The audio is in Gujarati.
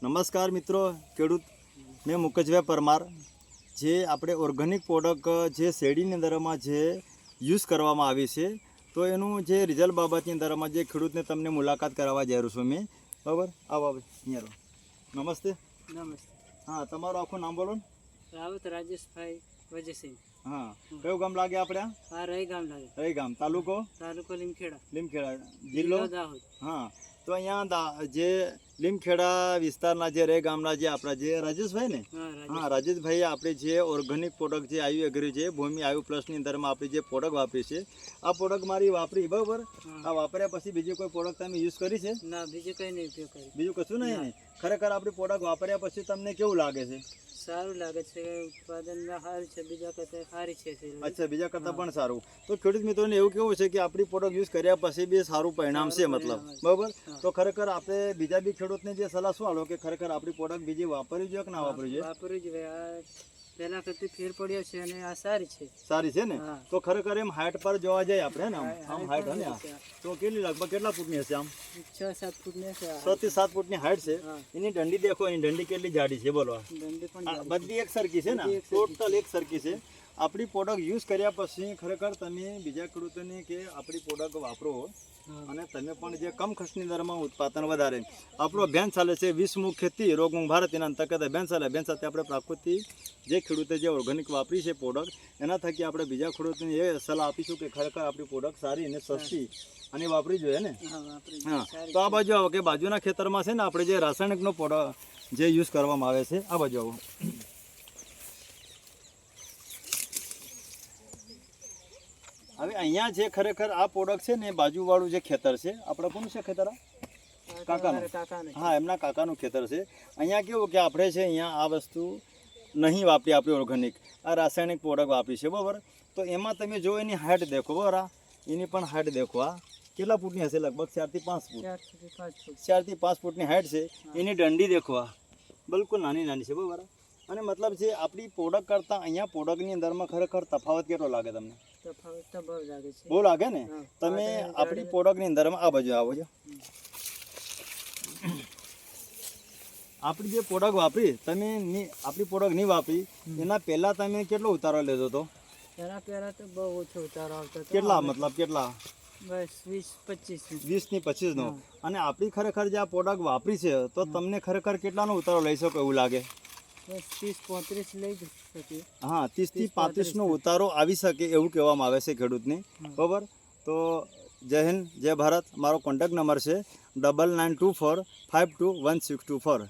નમસ્કાર મિત્રો, ખેડૂત મેં મુકેશભાઈ પરમાર. જે આપણે ઓર્ગેનિક પ્રોડક્ટ જે શેરડીની અંદરમાં જે યુઝ કરવામાં આવી છે, તો એનું જે રિઝલ્ટ બાબતની અંદરમાં જે ખેડૂતને તમને મુલાકાત કરાવવા જઈ રહ્યો છું મેં. બરાબર, આ બાબત અહીંયા રહો. નમસ્તે. નમસ્તે. હા, તમારું આખું નામ બોલો ને. રાવત રાજેશભાઈ વજયસિંહ. હા, કયું ગામ લાગે આપણે? આ રહી ગામ લાગે. રહી ગામ, તાલુકો લીમખેડા. લીમખેડા, જિલ્લો દાહોદ. હા, તો અહીંયા જે લીમખેડા વિસ્તારના જે રે ગામના જે આપણા જે રાજેશભાઈ ને, હા રાજેશભાઈ, આપણે જે ઓર્ગેનિક પ્રોડક્ટ જે આયુ એગ્રી છે ભૂમિ આયુ પ્લસની અંદરમાં આપણે જે પ્રોડક્ટ વાપરી છે, આ પ્રોડક્ટ મારી વાપરી બરાબર. આ વાપર્યા પછી બીજી કોઈ પ્રોડક્ટ તમે યુઝ કરી છે? ના, બીજું કંઈ નહીં ઉપયોગ કરી. બીજું કશું નહીં ને? ખરેખર આપણી પ્રોડક્ટ વાપર્યા પછી તમને કેવું લાગે છે? સારું લાગે છે, ઉત્પાદનમાં સારું છે, બીજા કરતાં સારી છે. અચ્છા, બીજા કરતાં પણ સારું. તો ખેડૂત મિત્રોને એવું કેવું છે કે આપણી પ્રોડક્ટ યુઝ કર્યા પછી બી સારું પરિણામ છે મતલબ, બરાબર. તો ખરેખર આપણે બીજા બી ખેડૂતને જે સલાહ શું આલો કે ખરેખર આપણી પ્રોડક્ટ બીજી વાપરવી જોઈએ કે ના વાપરવી જોઈએ? વાપરવી જોઈએ. આ પહેલા કરતી ફેર પડ્યો છે અને આ સારી છે. સારી છે ને? તો ખરેખર એમ હાઈટ પર જોવા જાય આપણે ને, આમ હાઈટ હે ને, તો કેટલી લગભગ કેટલા ફૂટની હશે? આમ 6-7 ફૂટની છે. 6 થી 7 ફૂટની હાઈટ છે. એની દંડી દેખો, એની દંડી કેટલી જાડી છે બોલો. દંડી પણ બધી એક સરખી છે ને, ટોટલ એક સરખી છે. આપણી પ્રોડક્ટ યુઝ કર્યા પછી ખરેખર તમે બીજા ખેડૂતોને કે આપણી પ્રોડક્ટ વાપરો અને તમે પણ જે કમ ખર્ચની દરમાં ઉત્પાદન વધારે. આપણો અભિયાન ચાલે છે વિશ્વમુખ ખેતી રોગમુક્ત ભારત, એના અંતર્ગત અભિયાન ચાલે. અભિયાન સાથે આપણે પ્રાકૃતિક જે ખેડૂતે જે ઓર્ગેનિક વાપરી છે પ્રોડક્ટ, એના થકી આપણે બીજા ખેડૂતોને એ સલાહ આપીશું કે ખરેખર આપણી પ્રોડક્ટ સારી અને સસ્તી અને વાપરી જોઈએ ને. હા, તો આ બાજુ આવો કે બાજુના ખેતરમાં છે ને આપણે જે રાસાયણિકનો પ્રોડક્ટ જે યુઝ કરવામાં આવે છે, આ બાજુ આવો. હવે અહીંયા જે ખરેખર આ પ્રોડક્ટ છે ને, બાજુવાળું જે ખેતર છે આપણે, કોનું છે ખેતર? કાકાનું. હા, એમના કાકાનું ખેતર છે. અહીંયા કેવું કે આપણે છે અહીંયા આ વસ્તુ નહીં વાપરી, આપણી ઓર્ગેનિક આ રાસાયણિક પ્રોડક્ટ વાપરી છે બરાબર. તો એમાં તમે જો એની હાઈટ દેખો બરાબર, એની પણ હાઈટ દેખો. આ કેટલા ફૂટની હશે? લગભગ 4 થી 5 ફૂટ. 4 થી 5 ફૂટની હાઈટ છે. એની દંડી દેખો, આ બિલકુલ નાની નાની છે બરાબર. અને મતલબ જે આપણી પ્રોડક્ટ કરતાં અહીંયા પ્રોડક્ટની અંદરમાં ખરેખર તફાવત કેટલો લાગે તમને? બહુ લાગે ને? તમે આપણી પ્રોડક્ટની અંદરમાં આ બાજુ આવો છો. આપણી જે પ્રોડક્ટ વાપરી તમે, આપણી પ્રોડક્ટ નહીં વાપરી એના પહેલા તમે કેટલો ઉતારો લેજો તો? એના પહેલા તો બહુ ઓછો ઉતારો આવતો. કેટલા મતલબ કેટલા? બસ 20-25. 20 થી 25 નો. અને આપણી ખરેખર જે આ પ્રોડક્ટ વાપરી છે તો તમને ખરેખર કેટલાનો ઉતારો લઈ શકો એવું લાગે? 30-35 લઈ શકીએ. હા, 30 થી 35 નો ઉતારો આવી શકે એવું કહેવામાં આવે છે ખેડૂતને, બરાબર. તો જય હિન્દ, જય ભારત. મારો કોન્ટેક્ટ નંબર છે 9924521624.